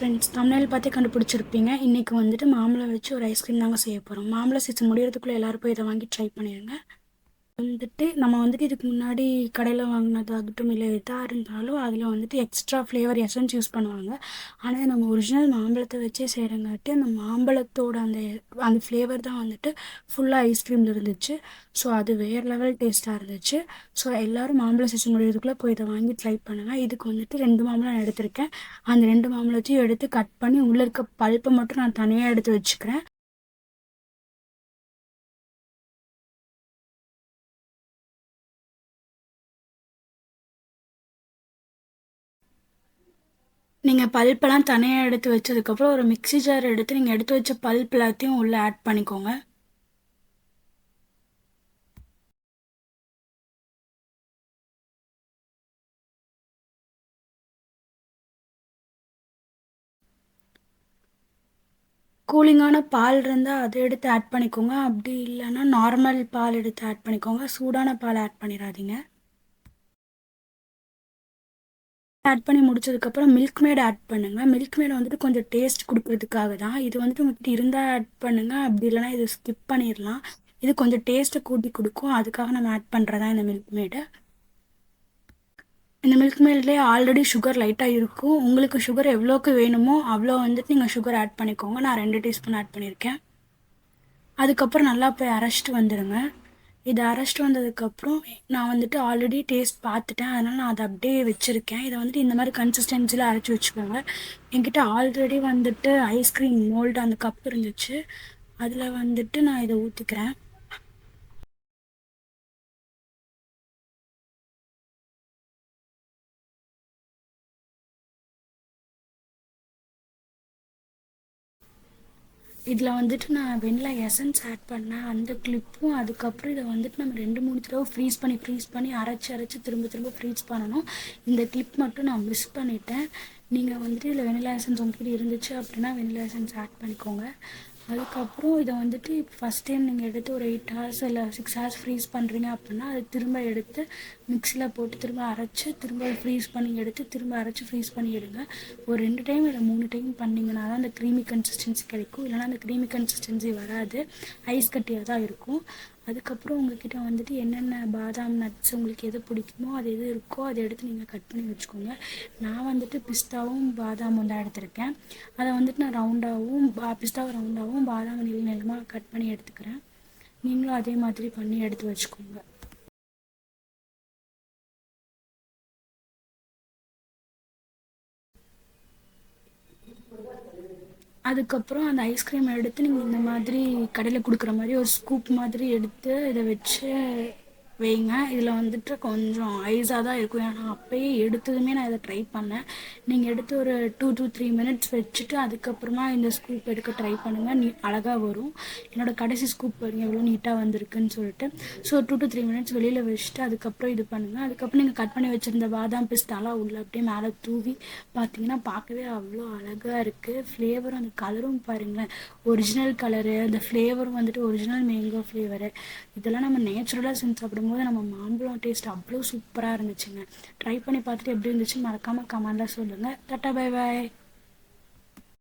Friends, thumbnail பார்த்தே கண்டுபிடிச்சிருப்பீங்க. இன்றைக்கி வந்துட்டு மாம்பழம் வச்சு ஒரு ஐஸ்கிரீம் தாங்க செய்ய போகிறோம். மாம்பழ சீசன் முடியறதுக்குள்ளே எல்லோரும் போய் இதை வாங்கி ட்ரை பண்ணிடுங்க. நம்ம வந்துட்டு இதுக்கு முன்னாடி கடையில் வாங்கினதாகட்டும், இல்லை எதாக இருந்தாலும் அதில் வந்துட்டு எக்ஸ்ட்ரா ஃப்ளேவர் எசன்ஸ் யூஸ் பண்ணுவாங்க. ஆனால் நம்ம ஒரிஜினல் மாம்பழத்தை வச்சே செய்கிறங்காட்டி அந்த மாம்பழத்தோட அந்த அந்த ஃப்ளேவர் தான் வந்துட்டு ஃபுல்லாக ஐஸ்கிரீமில் இருந்துச்சு. ஸோ அது வேறு லெவல் டேஸ்ட்டாக இருந்துச்சு. ஸோ எல்லோரும் மாம்பழ சீசன் முடியறதுக்குள்ளே போய் இதை வாங்கி ட்ரை பண்ணுங்கள். இதுக்கு வந்துட்டு 2 மாம்பழம் நான் எடுத்திருக்கேன். அந்த 2 மாம்பழத்தையும் எடுத்து கட் பண்ணி உள்ளே இருக்க பல்ப்பை மட்டும் நான் தனியாக எடுத்து வச்சுக்கிறேன். நீங்கள் பல்ப்பெல்லாம் தனியாக எடுத்து வச்சதுக்கப்புறம் ஒரு மிக்ஸி ஜார் எடுத்து நீங்கள் எடுத்து வச்ச பல்ப் எல்லாத்தையும் உள்ளே ஆட் பண்ணிக்கோங்க. கூலிங்கான பால் இருந்தால் அதை எடுத்து ஆட் பண்ணிக்கோங்க. அப்படி இல்லைன்னா நார்மல் பால் எடுத்து ஆட் பண்ணிக்கோங்க. சூடான பால் ஆட் பண்ணிடாதீங்க. ஆட் பண்ணி முடிச்சதுக்கப்புறம் மில்க் மேட் ஆட் பண்ணுங்கள். மில்க் மேட் வந்துட்டு கொஞ்சம் டேஸ்ட் கொடுக்கறதுக்காக தான். இது வந்துட்டு உங்கள்கிட்ட இருந்தால் ஆட் பண்ணுங்கள். அப்படி இல்லைனா இது ஸ்கிப் பண்ணிடலாம். இது கொஞ்சம் டேஸ்ட்டை கூட்டி கொடுக்கும். அதுக்காக நம்ம ஆட் பண்ணுறதா இந்த மில்க் மேடை. இந்த மில்க் மேட்லேயே ஆல்ரெடி சுகர் லைட்டாக இருக்கும். உங்களுக்கு சுகர் எவ்வளோக்கு வேணுமோ அவ்வளோ வந்துட்டு நீங்கள் சுகர் ஆட் பண்ணிக்கோங்க. நான் 2 டீஸ்பூன் ஆட் பண்ணியிருக்கேன். அதுக்கப்புறம் நல்லா போய் அரைச்சிட்டு வந்துடுங்க. இதை அரைச்சிட்டு வந்ததுக்கப்புறம் நான் வந்துட்டு ஆல்ரெடி டேஸ்ட் பார்த்துட்டேன். அதனால் நான் அதை அப்படியே வச்சுருக்கேன். இதை வந்துட்டு இந்த மாதிரி கன்சிஸ்டன்சியில் அரைச்சி வச்சுக்கோங்க. என்கிட்ட ஆல்ரெடி வந்துட்டு ஐஸ்கிரீம் மோல்டு அந்த கப் இருந்துச்சு. அதில் வந்துட்டு நான் இதை ஊற்றிக்கிறேன். இதில் வந்துட்டு நான் வெண்ணிலா எசன்ஸ் ஆட் பண்ணேன். அந்த கிளிப்பும் அதுக்கப்புறம் இதை வந்துட்டு நம்ம 2-3 தடவை ஃப்ரீஸ் பண்ணி அரைச்சி திரும்ப ஃப்ரீஸ் பண்ணணும். இந்த கிளிப் மட்டும் நான் மிஸ் பண்ணிட்டேன். நீங்கள் வந்துட்டு இதில் வெண்ணிலா எசன்ஸ் உங்ககிட்ட இருந்துச்சு அப்படின்னா வெண்ணிலா எசன்ஸ் ஆட் பண்ணிக்கோங்க. அதுக்கப்புறம் இதை வந்துட்டு இப்போ ஃபஸ்ட் டைம் நீங்கள் எடுத்து ஒரு 8 ஹவர்ஸ் இல்லை 6 ஹவர்ஸ் ஃப்ரீஸ் பண்ணுறீங்க அப்படின்னா அது திரும்ப எடுத்து மிக்ஸியில் போட்டு திரும்ப அரைச்சி திரும்ப ஃப்ரீஸ் பண்ணி எடுத்து திரும்ப அரைச்சி ஃப்ரீஸ் பண்ணி எடுங்க. ஒரு 2 டைம் இல்லை 3 டைம் பண்ணிங்கன்னா தான் அந்த க்ரீமி கன்சிஸ்டன்சி கிடைக்கும். இல்லைனா அந்த க்ரீமி கன்சிஸ்டன்சி வராது, ஐஸ் கட்டியாக தான் இருக்கும். அதுக்கப்புறம் உங்கள்கிட்ட வந்துட்டு என்னென்ன பாதாம் நட்ஸ் உங்களுக்கு எது பிடிக்குமோ அது எது இருக்கோ அதை எடுத்து நீங்கள் கட் பண்ணி வச்சுக்கோங்க. நான் வந்துட்டு பிஸ்தாவும் பாதாமும் தான் எடுத்திருக்கேன். அதை வந்துட்டு நான் ரவுண்டாகவும் பிஸ்தாவை ரவுண்டாகவும் பாதாம் நீளமாக கட் பண்ணி எடுத்துக்கிறேன். நீங்களும் அதே மாதிரி பண்ணி எடுத்து வச்சுக்கோங்க. அதுக்கப்புறம் அந்த ஐஸ்கிரீம் எடுத்து நீங்கள் இந்த மாதிரி கடையில் கொடுக்குற மாதிரி ஒரு ஸ்கூப் மாதிரி எடுத்து இதை வச்சு வைங்க. இதில் வந்துட்டு கொஞ்சம் ஐஸாக தான் இருக்கும். ஏன்னா அப்போயே எடுத்ததுமே நான் இதை ட்ரை பண்ணேன். நீங்கள் எடுத்து ஒரு 2 to 3 மினிட்ஸ் வச்சுட்டு அதுக்கப்புறமா இந்த ஸ்கூப் எடுக்க ட்ரை பண்ணுங்கள். அழகாக வரும். என்னோடய கடைசி ஸ்கூப் பாருங்கள் எவ்வளோ நீட்டாக வந்திருக்குன்னு சொல்லிட்டு. ஸோ 2 to 3 மினிட்ஸ் வெளியில் வச்சுட்டு அதுக்கப்புறம் இது பண்ணுங்கள். அதுக்கப்புறம் நீங்கள் கட் பண்ணி வச்சுருந்த பாதாம் பிஸ்தாலாம் உள்ள அப்படியே மேலே தூவி பார்த்தீங்கன்னா பார்க்கவே அவ்வளோ அழகாக இருக்குது. ஃப்ளேவரும் அந்த கலரும் பாருங்களேன், ஒரிஜினல் கலரு, அந்த ஃப்ளேவரும் வந்துட்டு ஒரிஜினல் மேங்கோ ஃப்ளேவரு. இதெல்லாம் நம்ம நேச்சுரலாக செஞ்சு சாப்பிடும்போது நம்ம மாம்பழம் டேஸ்ட் அவ்வளோ சூப்பராக இருந்துச்சுங்க. ட்ரை பண்ணி பார்த்துட்டு எப்படி இருந்துச்சுன்னு மறக்காமல் கமெண்டில் சொல்லுங்கள். Tata, bye bye.